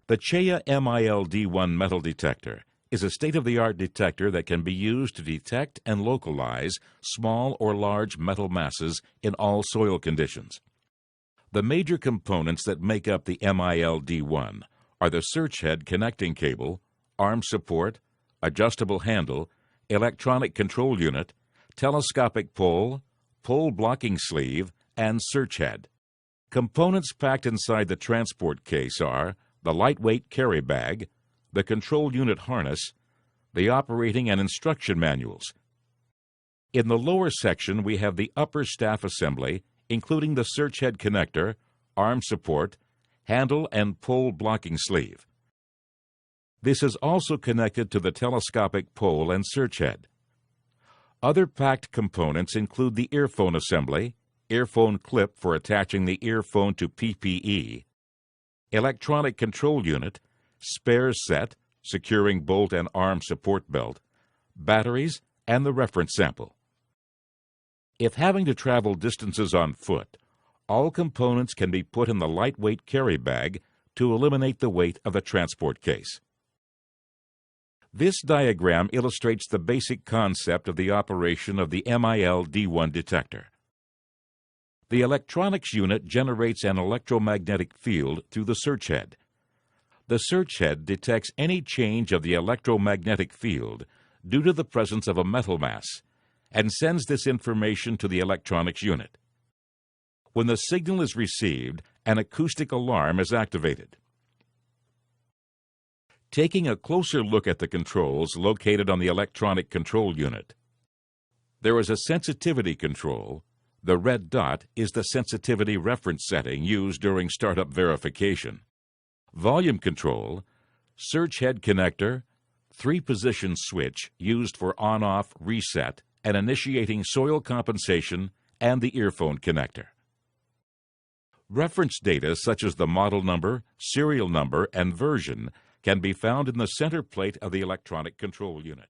The CHEA MIL-D1 metal detector is a state-of-the-art detector that can be used to detect and localize small or large metal masses in all soil conditions. The major components that make up the MIL-D1 are the search head connecting cable, arm support, adjustable handle, electronic control unit, telescopic pole, pole blocking sleeve, and search head. Components packed inside the transport case are the lightweight carry bag, the control unit harness, the operating and instruction manuals. In the lower section, we have the upper staff assembly, including the search head connector, arm support, handle, and pole blocking sleeve. This is also connected to the telescopic pole and search head. Other packed components include the earphone assembly, earphone clip for attaching the earphone to PPE, electronic control unit, spares set, securing bolt and arm support belt, batteries, and the reference sample. If having to travel distances on foot, all components can be put in the lightweight carry bag to eliminate the weight of the transport case. This diagram illustrates the basic concept of the operation of the MIL-D1 detector. The electronics unit generates an electromagnetic field through the search head. The search head detects any change of the electromagnetic field due to the presence of a metal mass and sends this information to the electronics unit. When the signal is received, an acoustic alarm is activated. Taking a closer look at the controls located on the electronic control unit. There is a sensitivity control. The red dot is the sensitivity reference setting used during startup verification. Volume control, search head connector, 3-position switch used for on-off reset and initiating soil compensation, and the earphone connector. Reference data such as the model number, serial number, and version can be found in the center plate of the electronic control unit.